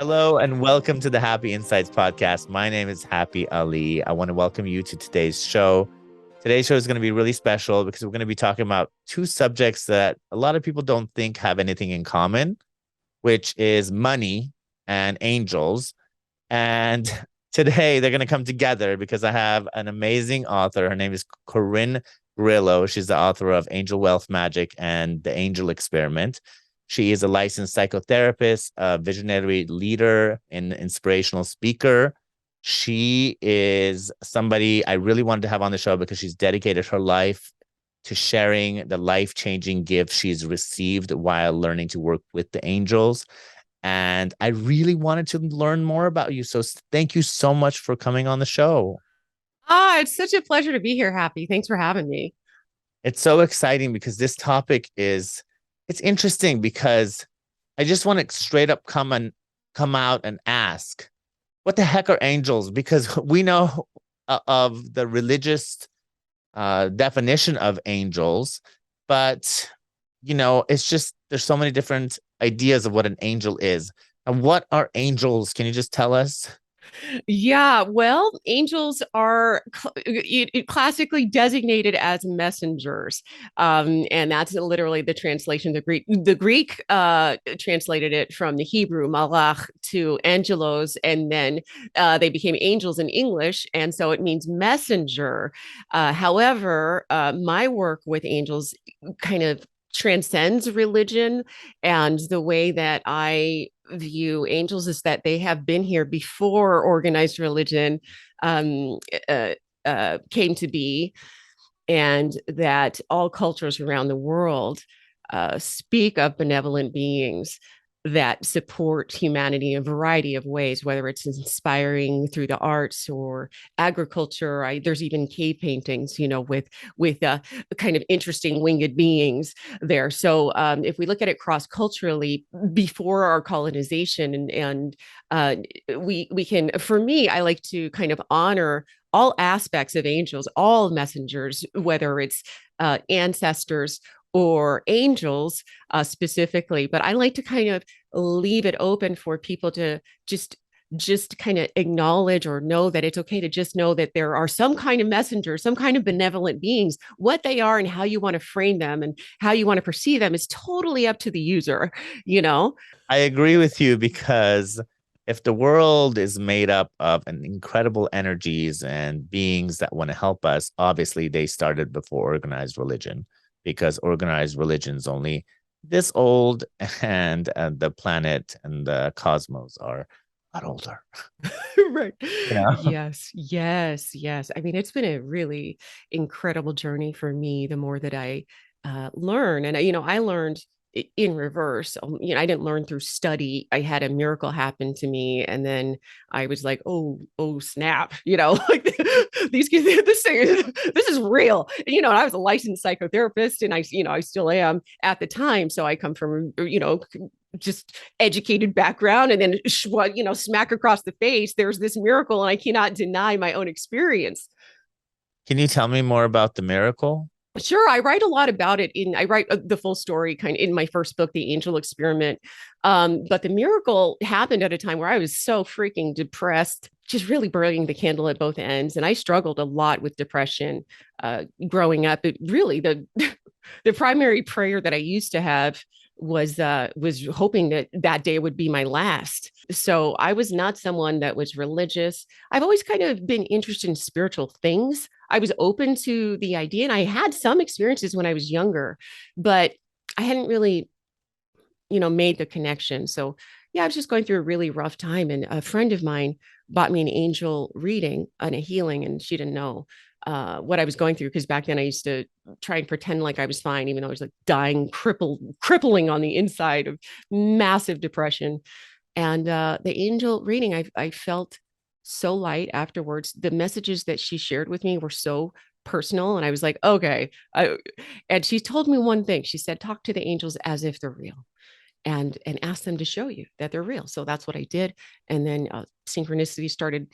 Hello and welcome to the Happy Insights podcast. My name is Happy Ali. I want to welcome you to today's show. Today's show is going to be really special because we're going to be talking about two subjects that a lot of people don't think have anything in common, which is money and angels. And today they're going to come together because I have an amazing author. Her name is Corin Grillo. She's the author of Angel Wealth Magic and The Angel Experiment. She is a licensed psychotherapist, a visionary leader, and inspirational speaker. She is somebody I really wanted to have on the show because she's dedicated her life to sharing the life-changing gifts she's received while learning to work with the angels. And I really wanted to learn more about you. So thank you so much for coming on the show. It's such a pleasure to be here, Happy. Thanks for having me. It's so exciting because this topic is it's interesting because I just want to straight up come out and ask, what the heck are angels? Because we know of the religious definition of angels, but it's just there's so many different ideas of what an angel is. And what are angels? Can you just tell us? Yeah, well, angels are classically designated as messengers, and that's literally the translation. The Greek translated it from the Hebrew malach to angelos, and then they became angels in English, and so it means messenger. However, my work with angels kind of transcends religion, and the way that I view angels is that they have been here before organized religion um, came to be, and that all cultures around the world speak of benevolent beings that support humanity in a variety of ways, whether it's inspiring through the arts or agriculture. There's even cave paintings, with kind of interesting winged beings there. So if we look at it cross culturally, before our colonization, and we can, for me, I like to kind of honor all aspects of angels, all messengers, whether it's ancestors or angels specifically. But I like to kind of leave it open for people to just kind of acknowledge or know that it's okay to just know that there are some kind of messengers, some kind of benevolent beings. What they are and how you want to frame them and how you want to perceive them is totally up to the user, you know? I agree with you because if the world is made up of an incredible energies and beings that want to help us, obviously they started before organized religion because organized religion's only this old and the planet and the cosmos are a lot older. Right. Yeah. Yes, yes, yes. I mean, it's been a really incredible journey for me the more that I learn. And, I learned in reverse. I didn't learn through study. I had a miracle happen to me. And then I was like, oh, snap, like these kids, this is real. And I was a licensed psychotherapist, and I still am at the time. So I come from, just educated background, and then smack across the face, there's this miracle, and I cannot deny my own experience. Can you tell me more about the miracle? Sure, I write a lot about it. I write the full story kind of in my first book, The Angel Experiment. But the miracle happened at a time where I was so freaking depressed, just really burning the candle at both ends, and I struggled a lot with depression growing up. It really the primary prayer that I used to have was hoping that that day would be my last. So I was not someone that was religious. I've always kind of been interested in spiritual things. I was open to the idea, and I had some experiences when I was younger, but I hadn't really, made the connection. So yeah, I was just going through a really rough time, and a friend of mine bought me an angel reading and a healing, and she didn't know what I was going through, because back then I used to try and pretend like I was fine, even though I was like dying, crippling on the inside of massive depression. And the angel reading, I felt so light afterwards. The messages that she shared with me were so personal, and I was like, okay. And she told me one thing. She said, talk to the angels as if they're real, and ask them to show you that they're real. So that's what I did. And then synchronicity started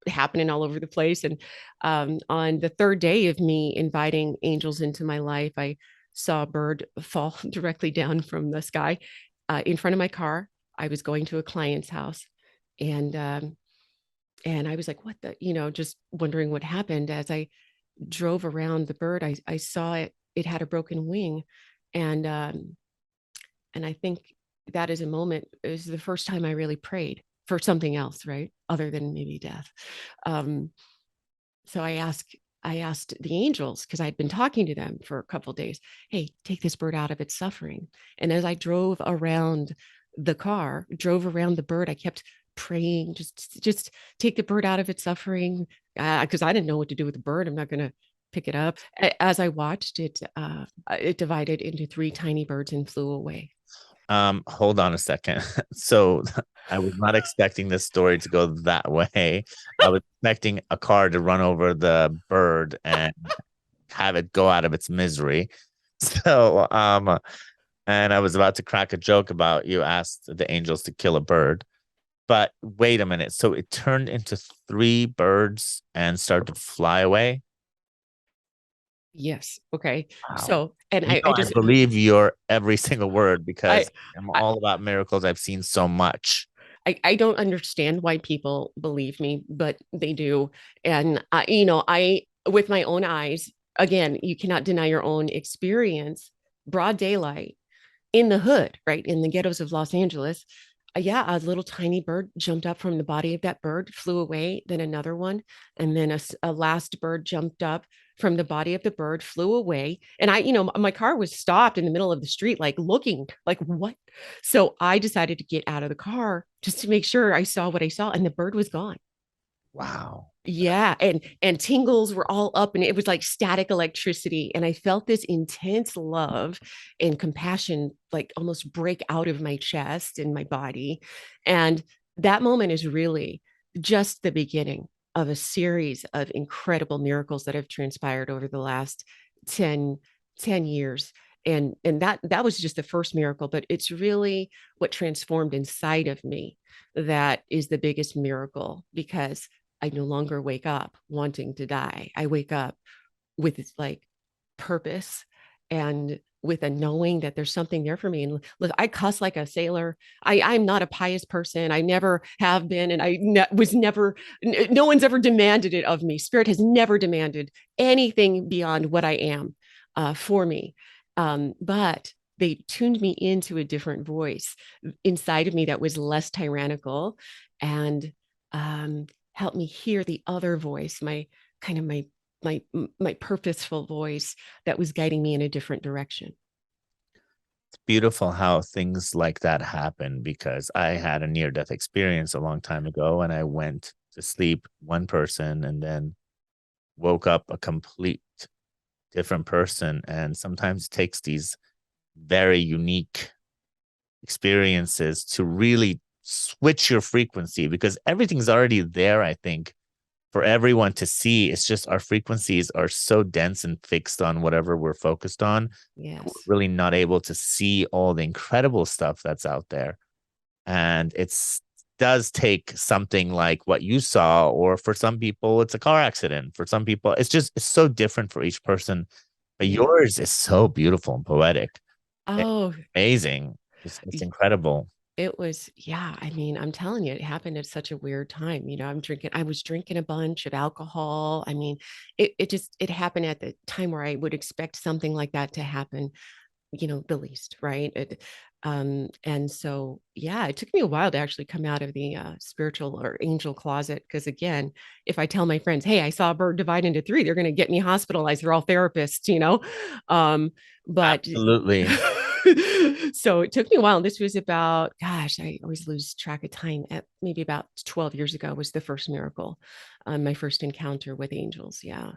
happening all over the place. And on the third day of me inviting angels into my life, I saw a bird fall directly down from the sky in front of my car. I was going to a client's house, and and I was like, what the, just wondering what happened. As I drove around the bird, I saw it had a broken wing. And and I think that is a moment, it was the first time I really prayed for something else, right? Other than maybe death. Um, so I asked the angels, because I'd been talking to them for a couple of days, hey, take this bird out of its suffering. And as I drove around the car, drove around the bird, I kept praying, just take the bird out of its suffering, because I didn't know what to do with the bird. I'm not going to pick it up. As I watched it, it divided into three tiny birds and flew away. Hold on a second. So I was not expecting this story to go that way. I was expecting a car to run over the bird and have it go out of its misery. So, and I was about to crack a joke about you asked the angels to kill a bird. But wait a minute. So it turned into three birds and started to fly away. Yes. Okay. Wow. So, and You I know, I just, believe your every single word I, because I'm I, all about miracles. I've seen so much. I don't understand why people believe me, but they do. And I, with my own eyes, again, you cannot deny your own experience, broad daylight in the hood, right? In the ghettos of Los Angeles. Yeah, a little tiny bird jumped up from the body of that bird, flew away, then another one. And then a last bird jumped up from the body of the bird, flew away. And my car was stopped in the middle of the street, like looking like what? So I decided to get out of the car just to make sure I saw what I saw. And the bird was gone. Wow. Yeah, and tingles were all up, and it was like static electricity, and I felt this intense love and compassion like almost break out of my chest and my body. And that moment is really just the beginning of a series of incredible miracles that have transpired over the last 10 years. And that was just the first miracle, but it's really what transformed inside of me that is the biggest miracle, because I no longer wake up wanting to die. I wake up with this like purpose and with a knowing that there's something there for me. And look, I cuss like a sailor. I'm not a pious person. I never have been. And was never, no one's ever demanded it of me. Spirit has never demanded anything beyond what I am for me. But they tuned me into a different voice inside of me that was less tyrannical, and helped me hear the other voice, my kind of my purposeful voice that was guiding me in a different direction. It's beautiful how things like that happen because I had a near death experience a long time ago and I went to sleep one person and then woke up a complete different person. And sometimes it takes these very unique experiences to really switch your frequency because everything's already there, I think, for everyone to see. It's just our frequencies are so dense and fixed on whatever we're focused on. We're Yes. really not able to see all the incredible stuff that's out there. And it's does take something like what you saw, or for some people, it's a car accident. For some people, it's so different for each person. But Yeah. yours is so beautiful and poetic. It's Oh, amazing. It's incredible. it was, yeah. I mean, I'm telling you, it happened at such a weird time. I was drinking a bunch of alcohol. I mean, it happened at the time where I would expect something like that to happen, the least, right? And so, yeah, it took me a while to actually come out of the spiritual or angel closet. Because again, if I tell my friends, hey, I saw a bird divide into three, they're going to get me hospitalized. They're all therapists. But Absolutely. so it took me a while. This was about, gosh, I always lose track of time. At maybe about 12 years ago was the first miracle, my first encounter with angels. Yeah.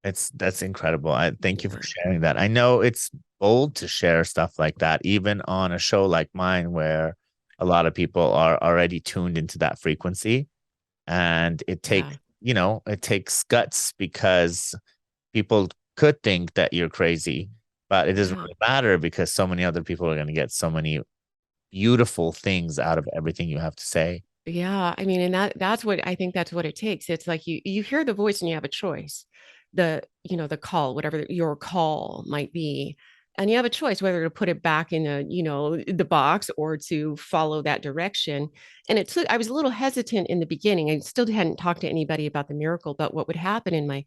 That's incredible. I thank you for Yeah. sharing that. I know it's bold to share stuff like that, even on a show like mine, where a lot of people are already tuned into that frequency. And Yeah. it takes guts because people could think that you're crazy, but it doesn't Yeah. really matter because so many other people are going to get so many beautiful things out of everything you have to say. Yeah, I mean, and that's what I think, that's what it takes. It's like you hear the voice and you have a choice. The call, whatever your call might be. and you have a choice whether to put it back in the box or to follow that direction. And I was a little hesitant in the beginning. I still hadn't talked to anybody about the miracle, but what would happen in my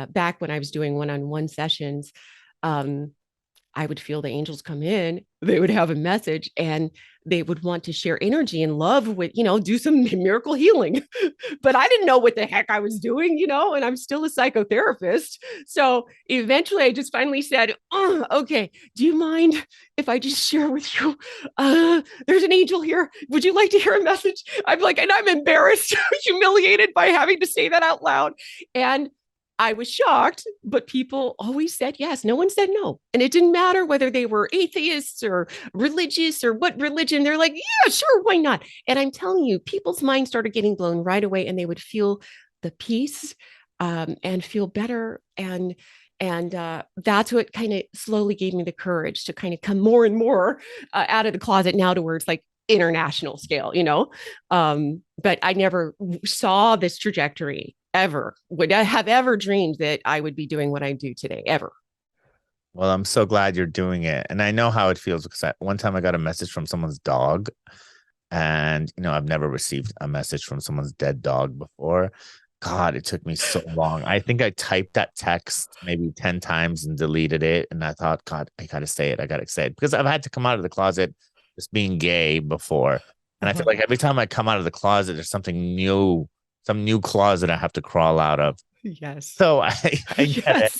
back when I was doing one-on-one sessions, um, I would feel the angels come in, they would have a message, and they would want to share energy and love with, do some miracle healing. But I didn't know what the heck I was doing, and I'm still a psychotherapist. So eventually I just finally said, okay, do you mind if I just share with you? There's an angel here. Would you like to hear a message? I'm like, and I'm embarrassed, humiliated by having to say that out loud. And I was shocked, but people always said yes. No one said no. And it didn't matter whether they were atheists or religious or what religion. They're like, yeah, sure, why not? And I'm telling you, people's minds started getting blown right away, and they would feel the peace and feel better. And that's what kind of slowly gave me the courage to kind of come more and more out of the closet now to where it's like international scale. But I never saw this trajectory ever. Would I have ever dreamed that I would be doing what I do today, ever? Well, I'm so glad you're doing it. And I know how it feels because one time I got a message from someone's dog. And, I've never received a message from someone's dead dog before. God, it took me so long. I think I typed that text maybe 10 times and deleted it. And I thought, God, I got to say it. I got to say it because I've had to come out of the closet just being gay before. And I feel like every time I come out of the closet, there's something new, some new closet I have to crawl out of. Yes. So I get it.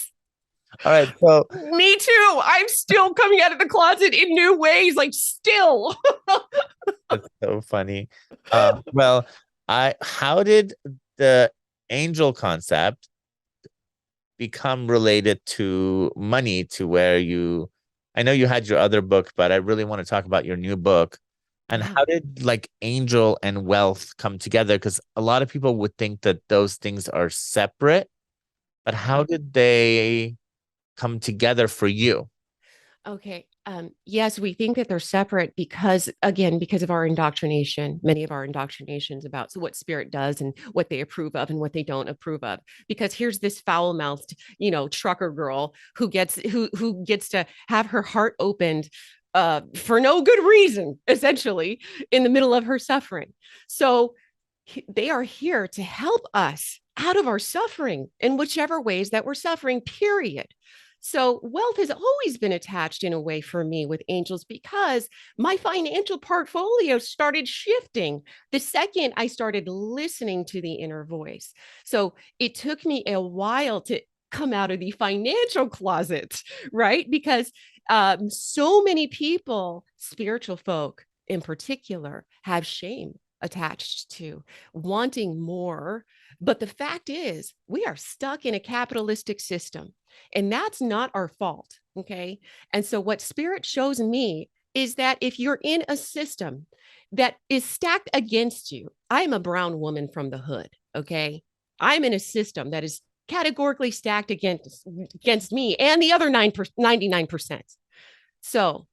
All right. So me too. I'm still coming out of the closet in new ways, like still. That's so funny. Well, how did the angel concept become related to money to where I know you had your other book, but I really want to talk about your new book. And how did like angel and wealth come together? Because a lot of people would think that those things are separate, but how did they come together for you? Okay. Yes, we think that they're separate because, again, because of our indoctrination, many of our indoctrinations about what spirit does and what they approve of and what they don't approve of. Because here's this foul-mouthed, trucker girl who gets to have her heart opened for no good reason, essentially, in the middle of her suffering. So they are here to help us out of our suffering in whichever ways that we're suffering, period. So wealth has always been attached in a way for me with angels because my financial portfolio started shifting the second I started listening to the inner voice. So it took me a while to come out of the financial closet, right? Because so many people, spiritual folk in particular, have shame attached to wanting more. But the fact is, we are stuck in a capitalistic system, and that's not our fault. Okay. And so, what spirit shows me is that if you're in a system that is stacked against you, I'm a brown woman from the hood. Okay. I'm in a system that is categorically stacked against me and the other 99%. So,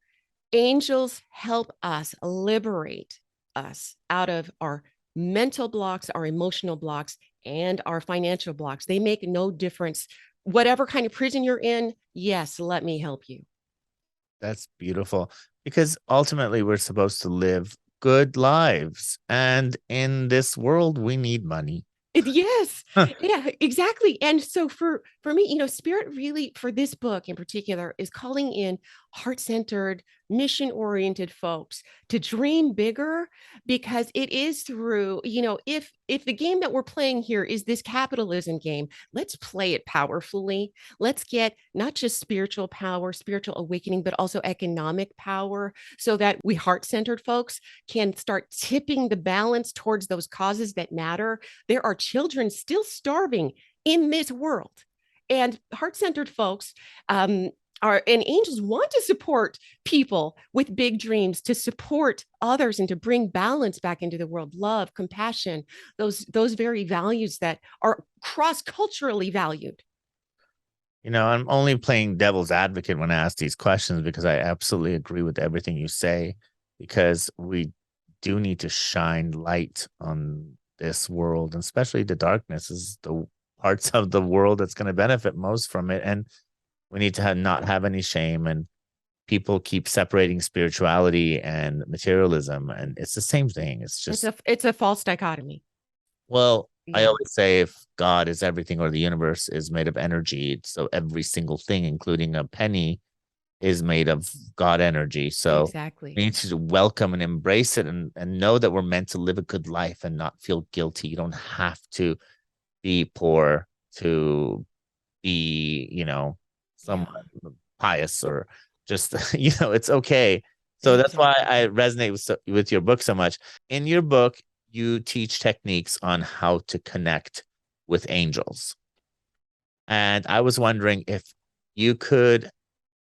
angels help us liberate us out of our mental blocks, our emotional blocks, and our financial blocks. They make no difference. Whatever kind of prison you're in, yes, let me help you. That's beautiful because ultimately we're supposed to live good lives. And in this world, we need money. Yes. Yeah, exactly. And so for me, spirit really for this book in particular is calling in heart-centered, mission-oriented folks to dream bigger because it is through, if the game that we're playing here is this capitalism game, let's play it powerfully. Let's get not just spiritual power, spiritual awakening, but also economic power so that we heart-centered folks can start tipping the balance towards those causes that matter. There are children still starving in this world. And heart-centered folks and angels want to support people with big dreams, to support others and to bring balance back into the world, love, compassion, those very values that are cross-culturally valued. I'm only playing devil's advocate when I ask these questions because I absolutely agree with everything you say, because we do need to shine light on this world, and especially the darkness is the parts of the world that's going to benefit most from it. And we need to not have any shame. And people keep separating spirituality and materialism, and it's the same thing. It's It's just, a false dichotomy. well, I Yeah, always say if God is everything or the universe is made of energy, so every single thing, including a penny, is made of God energy. So exactly. we need to welcome and embrace it, and know that we're meant to live a good life and not feel guilty. You don't have to be poor to be, someone Yeah, pious, or just, it's okay. So that's why exactly. I resonate with your book so much. In your book, you teach techniques on how to connect with angels. And I was wondering if you could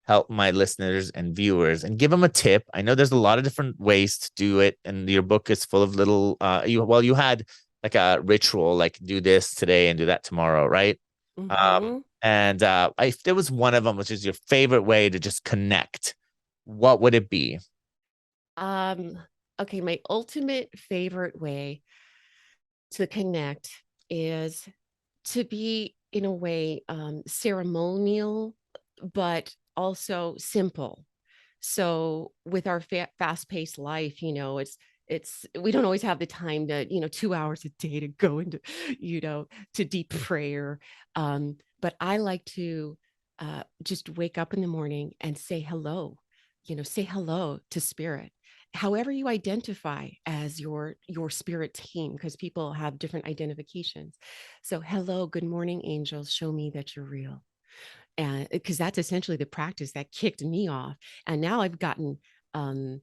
help my listeners and viewers and give them a tip. I know there's a lot of different ways to do it, and your book is full of little you had like a ritual, like do this today and do that tomorrow, right? Hmm. And if there was one of them, which is your favorite way to just connect, what would it be? Um, okay, my ultimate favorite way to connect is to be in a way ceremonial, but also simple. So with our fast-paced life, it's we don't always have the time to, 2 hours a day to go into, to deep prayer. But I like to just wake up in the morning and say hello, say hello to spirit, however you identify as your spirit team, because people have different identifications. So hello, good morning, angels, show me that you're real. And because that's essentially the practice that kicked me off. And now I've gotten um,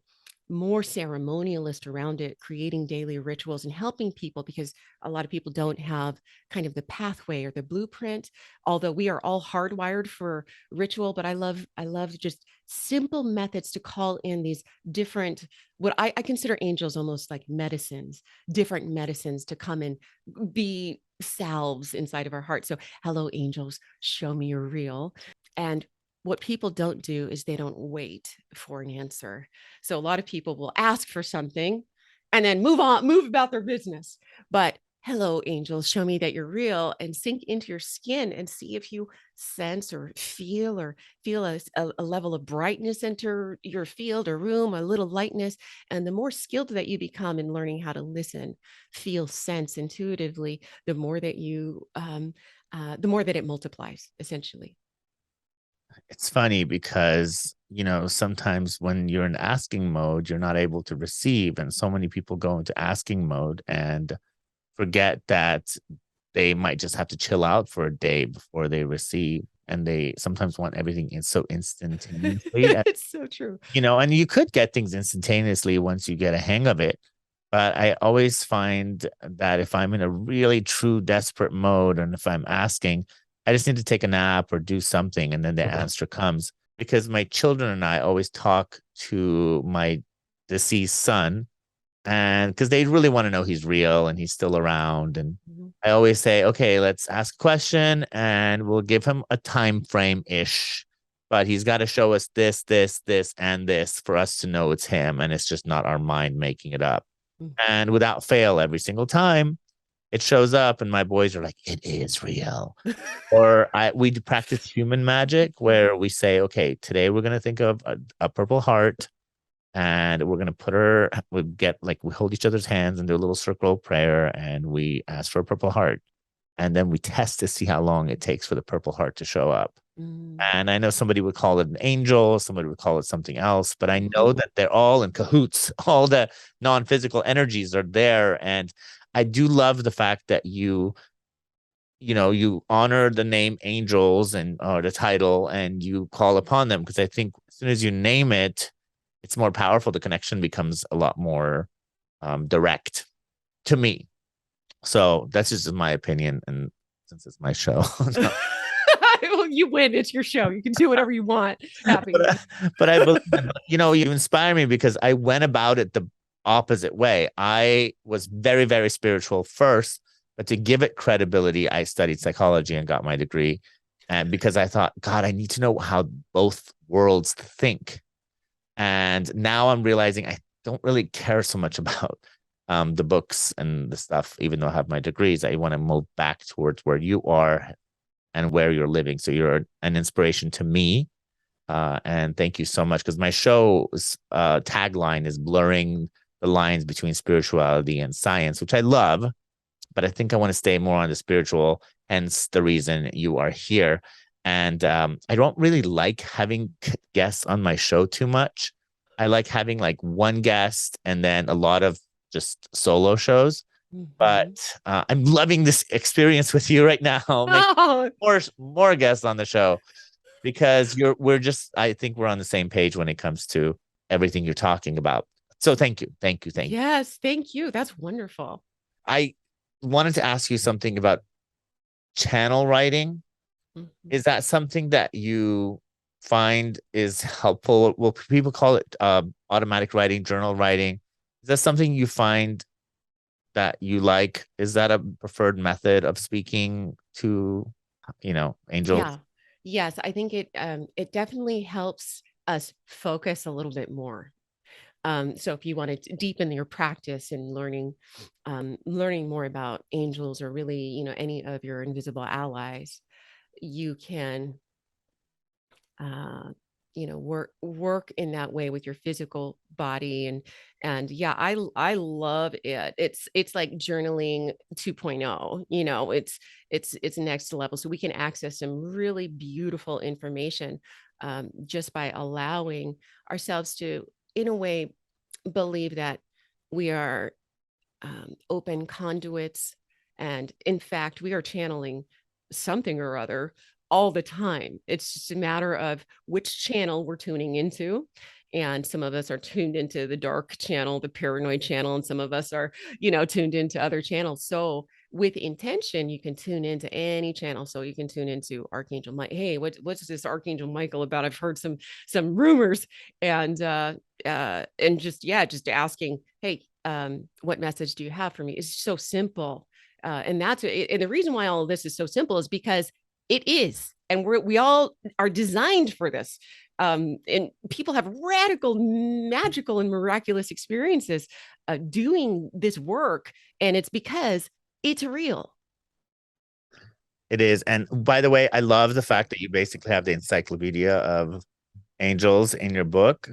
more ceremonialist around it, creating daily rituals and helping people, because a lot of people don't have kind of the pathway or the blueprint. Although we are all hardwired for ritual, but I love just simple methods to call in these different, what I consider angels almost like medicines, different medicines to come and be salves inside of our heart. So hello, angels, show me you're real. And what people don't do is they don't wait for an answer. So a lot of people will ask for something and then move on, move about their business. But hello, angels, show me that you're real, and sink into your skin and see if you sense or feel a level of brightness enter your field or room, a little lightness. And the more skilled that you become in learning how to listen, feel, sense intuitively, the more that the more that it multiplies, essentially. It's funny because, sometimes when you're in asking mode, you're not able to receive. And so many people go into asking mode and forget that they might just have to chill out for a day before they receive. And they sometimes want everything in so instantaneously. And, It's so true. and you could get things instantaneously once you get a hang of it. But I always find that if I'm in a really true desperate mode and if I'm asking, I just need to take a nap or do something, and then the answer comes. Because my children and I always talk to my deceased son, and because they really want to know he's real and he's still around. And Mhm. I always say, okay, let's ask a question and we'll give him a time frame ish, but he's got to show us this, this, this, and this for us to know it's him, and it's just not our mind making it up. Mm. And without fail, every single time it shows up, and my boys are like, it is real. Or we do practice human magic where we say, okay, today we're gonna think of a purple heart, and we're gonna we hold each other's hands and do a little circle of prayer, and we ask for a purple heart, and then we test to see how long it takes for the purple heart to show up. Mm. And I know somebody would call it an angel, somebody would call it something else, but I know Mhm. that they're all in cahoots. All the non-physical energies are there. And I do love the fact that you honor the name angels and or the title, and you call upon them, because I think as soon as you name it, it's more powerful. The connection becomes a lot more direct to me. So that's just my opinion, and since it's my show. No. Well, you win. It's your show. You can do whatever you want. but, Happy. but I believe, you inspire me because I went about it the opposite way. I was very, very spiritual first, but to give it credibility, I studied psychology and got my degree. And because I thought, God, I need to know how both worlds think. And now I'm realizing I don't really care so much about the books and the stuff, even though I have my degrees. I want to move back towards where you are and where you're living. So you're an inspiration to me, And thank you so much, because my show's tagline is blurring the lines between spirituality and science, which I love, but I think I want to stay more on the spiritual, hence the reason you are here. And I don't really like having guests on my show too much. I like having like one guest and then a lot of just solo shows. But Mhm. I'm loving this experience with you right now. Make Oh, more guests on the show, because we're just, I think we're on the same page when it comes to everything you're talking about. So thank you, thank you, thank you. yes, thank you. That's wonderful. I wanted to ask you something about channel writing. Mhm. Is that something that you find is helpful? Well, people call it automatic writing, journal writing. Is that something you find that you like? Is that a preferred method of speaking to, angels? Yeah. Yes, I think it definitely helps us focus a little bit more. So if you want to deepen your practice in learning more about angels or really, any of your invisible allies, you can uh, work in that way with your physical body. And yeah, I love it. It's like journaling 2.0. It's next level, so we can access some really beautiful information, just by allowing ourselves to, in a way, believe that we are open conduits. And in fact, we are channeling something or other all the time. It's just a matter of which channel we're tuning into. And some of us are tuned into the dark channel, the paranoid channel, and some of us are, tuned into other channels. So with intention, you can tune into any channel. So you can tune into Archangel Mike. Hey, what's this Archangel Michael about? I've heard some rumors, and just, yeah, just asking, hey, what message do you have for me? Is so simple. And the reason why all of this is so simple is because it is, and we all are designed for this. And people have radical, magical, and miraculous experiences doing this work, and it's because it's real. It is. And by the way, I love the fact that you basically have the encyclopedia of angels in your book.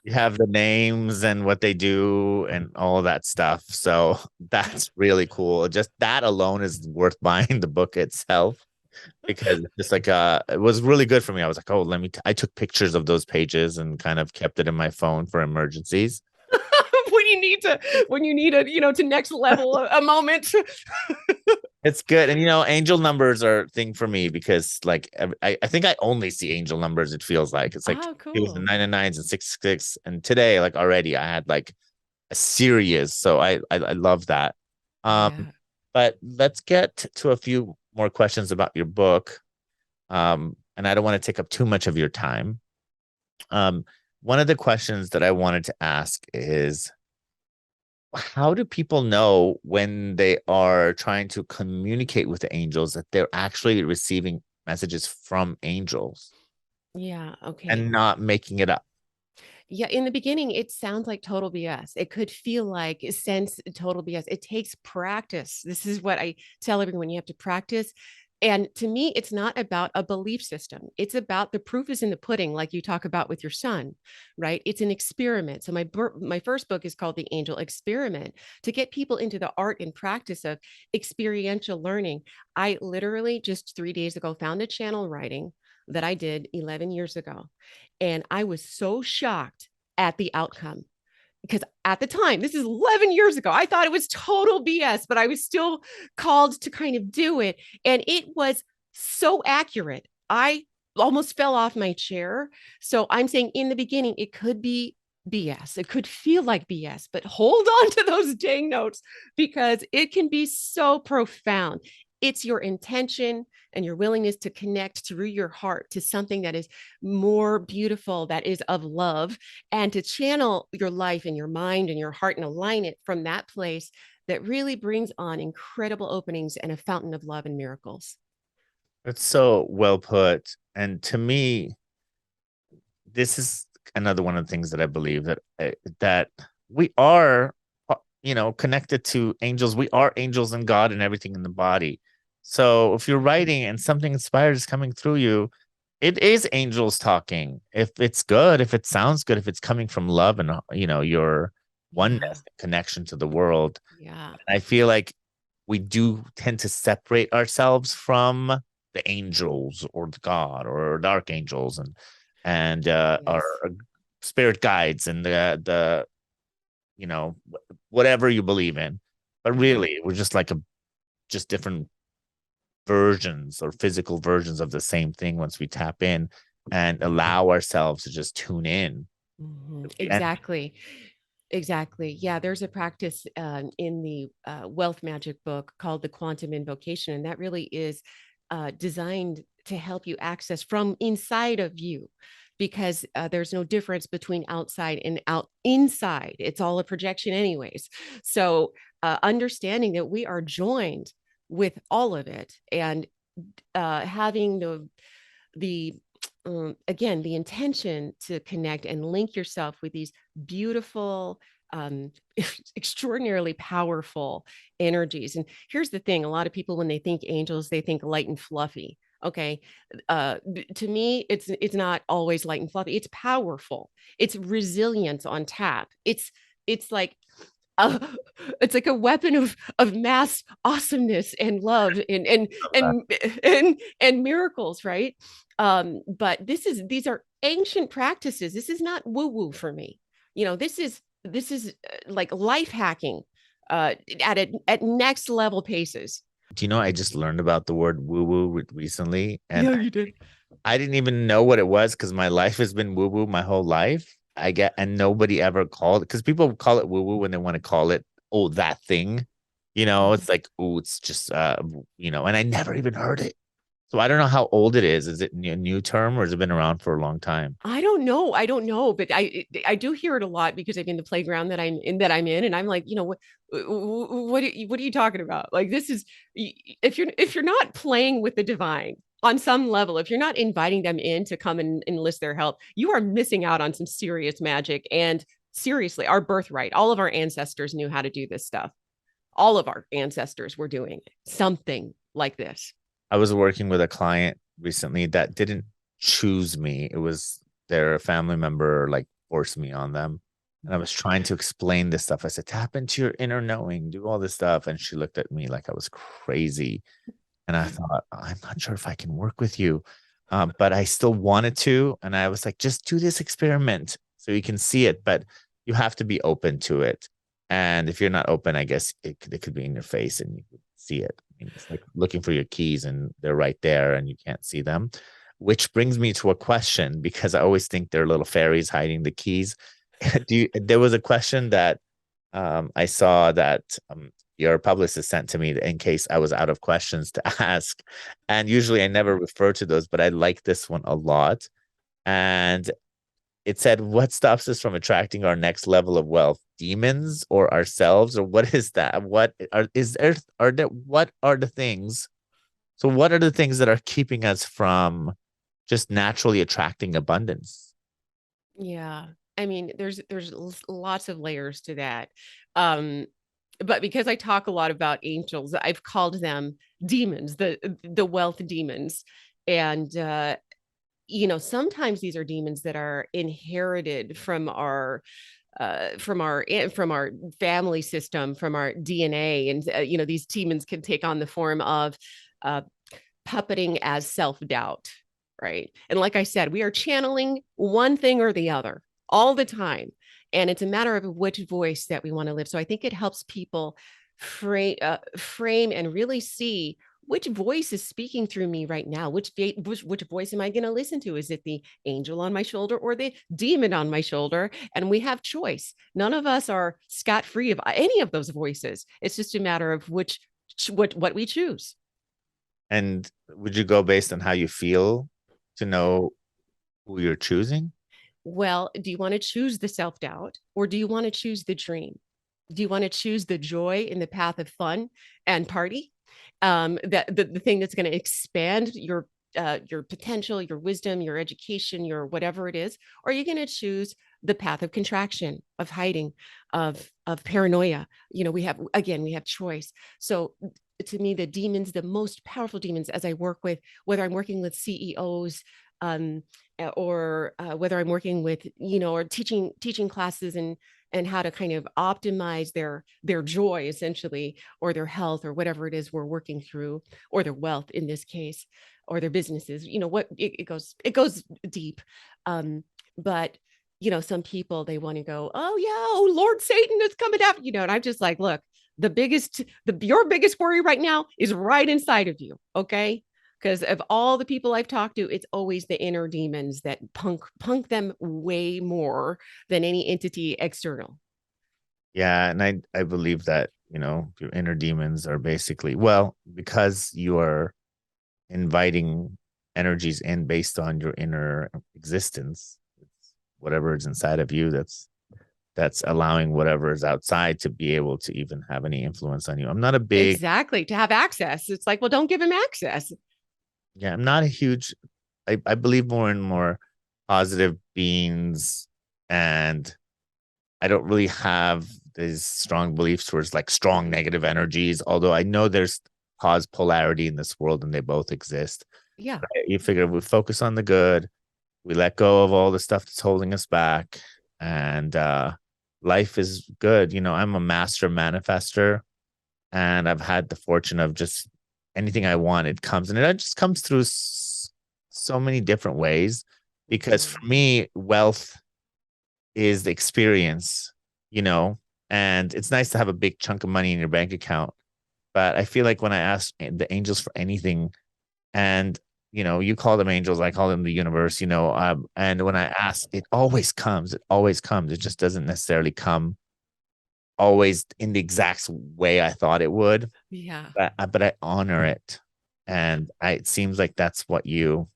You have the names and what they do and all of that stuff. So that's really cool. Just that alone is worth buying the book itself, because it's just like it was really good for me. I was like, oh, I took pictures of those pages and kind of kept it in my phone for emergencies. When you need to next level a moment. It's good. And angel numbers are a thing for me, because like I think I only see angel numbers. It feels like it's like Oh, it was the cool. nine and nines and 666. And today, like already I had like a series. So I love that. Um, Yeah. but let's get to a few more questions about your book. And I don't want to take up too much of your time. Um, One of the questions that I wanted to ask is, how do people know when they are trying to communicate with the angels that they're actually receiving messages from angels Yeah. Okay. and not making it up? Yeah, in the beginning, it sounds like total BS. It could feel like sense total BS. It takes practice. This is what I tell everyone, you have to practice. And to me, it's not about a belief system. It's about the proof is in the pudding, like you talk about with your son, right? It's an experiment. So my first book is called The Angel Experiment, to get people into the art and practice of experiential learning. I literally just 3 days ago found a channel writing that I did 11 years ago. And I was so shocked at the outcome, because at the time, this is 11 years ago, I thought it was total BS, but I was still called to kind of do it. And it was so accurate. I almost fell off my chair. So I'm saying in the beginning, it could be BS. It could feel like BS, but hold on to those dang notes, because it can be so profound. It's your intention and your willingness to connect through your heart to something that is more beautiful, that is of love, and to channel your life and your mind and your heart and align it from that place that really brings on incredible openings and a fountain of love and miracles. It's so well put. And to me, this is another one of the things that I believe, that we are, connected to angels. We are angels and God and everything in the body. So if you're writing and something inspired is coming through you, it is angels talking. If it's good, if it sounds good, if it's coming from love and your Yeah. oneness, connection to the world. Yeah. And I feel like we do tend to separate ourselves from the angels or the God or the archangels and our Yes. spirit guides and the whatever you believe in. But Mhm. really, we're just like a just different versions or physical versions of the same thing once we tap in and allow ourselves to just tune in. And Exactly. Exactly. Yeah, there's a practice in the wealth magic book called the quantum invocation, and that really is designed to help you access from inside of you, because there's no difference between outside and out inside. It's all a projection, anyways. So understanding that we are joined with all of it, and having the again, the intention to connect and link yourself with these beautiful, um, extraordinarily powerful energies. And here's the thing: a lot of people, when they think angels, they think light and fluffy. Okay, to me, it's not always light and fluffy. It's powerful. It's resilience on tap. It's like uh, it's like a weapon of mass awesomeness and love and miracles, right? But these are ancient practices. This is not woo woo for me. This is like life hacking at next level paces. do you know, I just learned about the word woo woo recently, and Yeah, you did. I didn't even know what it was because my life has been woo woo my whole life. I get, and nobody ever called it because people call it woo woo when they want to call it, oh, that thing. Mhm. It's like, oh, it's just, and I never even heard it. So I don't know how old it is. Is it a new term or has it been around for a long time? I don't know. I don't know, but I do hear it a lot because I'm in the playground that I'm in, and I'm like, what are you talking about? Like, this is, if you're not playing with the divine on some level, if you're not inviting them in to come and enlist their help, you are missing out on some serious magic and seriously our birthright. All of our ancestors knew how to do this stuff. All of our ancestors were doing something like this. I was working with a client recently that didn't choose me. It was their family member like forced me on them. And I was trying to explain this stuff. I said, tap into your inner knowing, do all this stuff. And she looked at me like I was crazy. And I thought, I'm not sure if I can work with you. But I still wanted to. And I was like, just do this experiment so you can see it. But you have to be open to it. And if you're not open, I guess it could be in your face and you could see it. I mean, it's like looking for your keys and they're right there and you can't see them. Which brings me to a question because I always think they're little fairies hiding the keys. There was a question that I saw that your publicist sent to me in case I was out of questions to ask. And usually I never refer to those, but I like this one a lot. And it said, what stops us from attracting our next level of wealth? Demons or ourselves? Or what is that? What are is there are there what are the things? So what are the things that are keeping us from just naturally attracting abundance? Yeah. I mean, there's lots of layers to that. Um, but because I talk a lot about angels, I've called them demons, the wealth demons. And sometimes these are demons that are inherited from our family system, from our DNA. And these demons can take on the form of uh, puppeting as self-doubt, right? And like I said, we are channeling one thing or the other all the time. And it's a matter of which voice that we want to live. So I think it helps people frame and really see which voice is speaking through me right now. Which voice am I going to listen to? Is it the angel on my shoulder or the demon on my shoulder? And we have choice. None of us are scot free of any of those voices. It's just a matter of what we choose. And would you go based on how you feel to know who you're choosing? Well, do you want to choose the self doubt or do you want to choose the dream? Do you want to choose the joy in the path of fun and party? That the thing that's going to expand your potential, your wisdom, your education, your whatever it is, or are you going to choose the path of contraction, of hiding, of paranoia? We have choice. So to me, the demons, the most powerful demons, as I work with, whether I'm working with CEOs, um, or whether I'm working with, or teaching classes and how to kind of optimize their joy essentially, or their health, or whatever it is we're working through, or their wealth in this case, or their businesses. What it goes deep. But some people, they want to go, oh yeah, oh Lord Satan is coming after and I'm just like, look, your biggest worry right now is right inside of you, okay? Because of all the people I've talked to, it's always the inner demons that punk them way more than any entity external. Yeah, and I believe that, your inner demons are basically, well, because you are inviting energies in based on your inner existence, whatever is inside of you, that's allowing whatever is outside to be able to even have any influence on you. I'm not a big Exactly. To have access. It's like, well, don't give him access. Yeah, I'm not a huge I believe more and more positive beings, and I don't really have these strong beliefs towards like strong negative energies, although I know there's cause polarity in this world and they both exist. Yeah. You figure we focus on the good, we let go of all the stuff that's holding us back, and life is good. I'm a master manifester, and I've had the fortune of just anything I want, it comes, and it just comes through so many different ways. Because for me, wealth is the experience, you know, and it's nice to have a big chunk of money in your bank account. But I feel like when I ask the angels for anything, and you call them angels, I call them the universe, and when I ask, it always comes. It always comes. It just doesn't necessarily come always in the exact way I thought it would. Yeah. But I honor it, and it seems like that's what you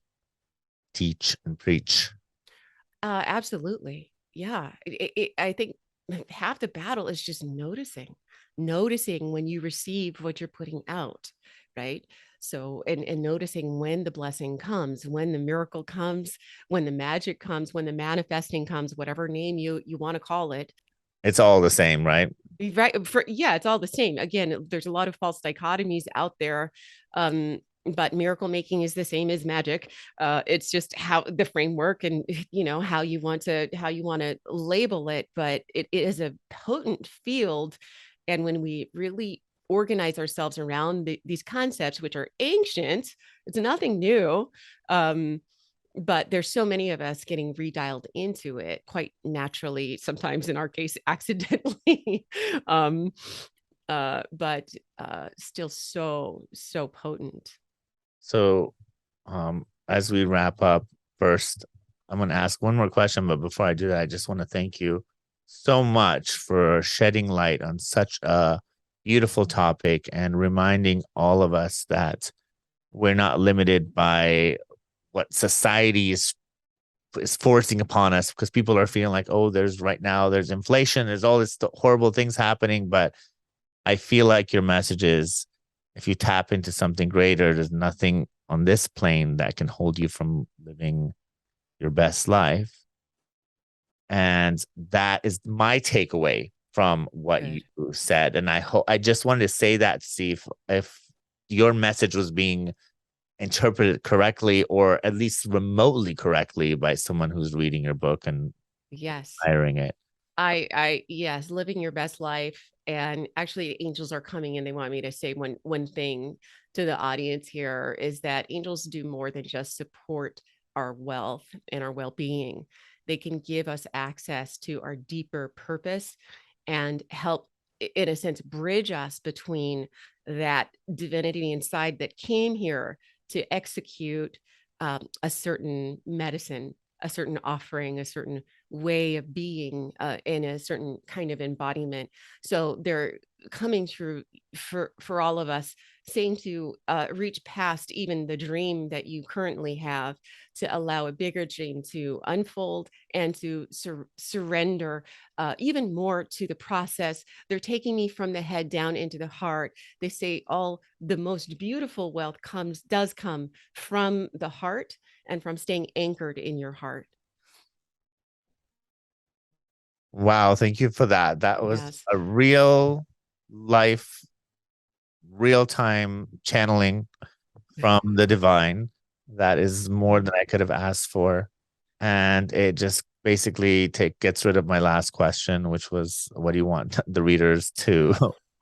teach and preach. Absolutely. Yeah. I think half the battle is just noticing when you receive what you're putting out, right? So, and noticing when the blessing comes, when the miracle comes, when the magic comes, when the manifesting comes, whatever name you want to call it. It's all the same, right? Right. Yeah, it's all the same. Again, there's a lot of false dichotomies out there. But miracle making is the same as magic. It's just how the framework and how you want to label it, but it is a potent field. And when we really organize ourselves around these concepts, which are ancient, it's nothing new. Um, but there's so many of us getting redialed into it quite naturally, sometimes in our case accidentally. um but still so potent. So, as we wrap up, first, I'm going to ask one more question. But before I do that, I just want to thank you so much for shedding light on such a beautiful topic and reminding all of us that we're not limited by what society is forcing upon us, because people are feeling like, oh, there's inflation, there's all this horrible things happening. But I feel like your message is, if you tap into something greater, there's nothing on this plane that can hold you from living your best life. And that is my takeaway from what you Good. said. And I just wanted to say that to see if your message was being interpreted correctly, or at least remotely correctly, by someone who's reading your book and Yes. admiring it. Yes, living your best life. And actually, angels are coming, and they want me to say one thing to the audience here is that angels do more than just support our wealth and our well-being. They can give us access to our deeper purpose and help, in a sense, bridge us between that divinity inside that came here to execute a certain medicine, a certain offering, a certain way of being, in a certain kind of embodiment. So they're coming through for all of us, saying to reach past even the dream that you currently have, to allow a bigger dream to unfold and to surrender even more to the process. They're taking me from the head down into the heart. They say all the most beautiful wealth does come from the heart and from staying anchored in your heart. Wow, thank you for that. That was Yes. a real life, real time channeling from the divine. That is more than I could have asked for. And it just basically gets rid of my last question, which was, what do you want the readers to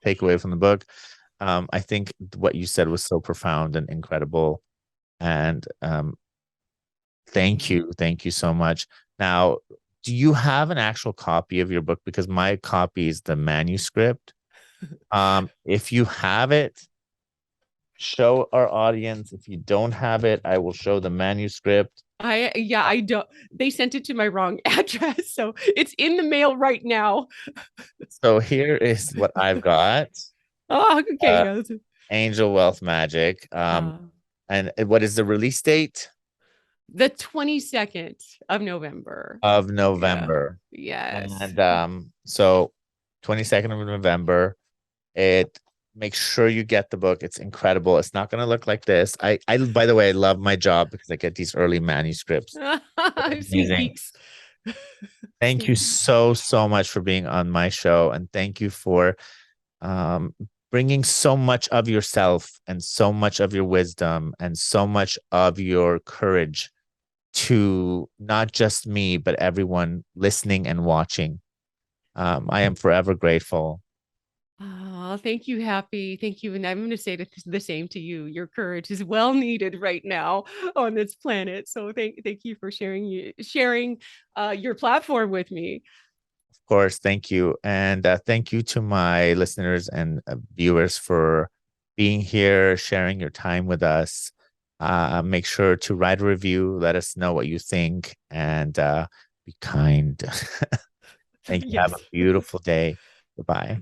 take away from the book? I think what you said was so profound and incredible. And thank you so much. Now, do you have an actual copy of your book? Because my copy is the manuscript. If you have it, show our audience. If you don't have it, I will show the manuscript. I don't, they sent it to my wrong address. So it's in the mail right now. So here is what I've got. Oh, okay. Uh, Yes. Angel Wealth Magic. Uh, And what is the release date? the 22nd of November. Of Yeah. November. Yes. And so 22nd of November. It Make sure you get the book. It's incredible. It's not going to look like this. I by the way, I love my job because I get these early manuscripts. Sneak Amazing. peeks. Thank you so much for being on my show, and thank you for um, bringing so much of yourself and so much of your wisdom and so much of your courage to not just me, but everyone listening and watching. I am forever grateful. Oh, thank you, Happy. Thank you. And I'm going to say the same to you. Your courage is well needed right now on this planet. So thank you for sharing your platform with me. Of course, thank you. And thank you to my listeners and viewers for being here, sharing your time with us. Make sure to write a review, let us know what you think, and be kind. Thank you. Have Yes. a beautiful day. Goodbye.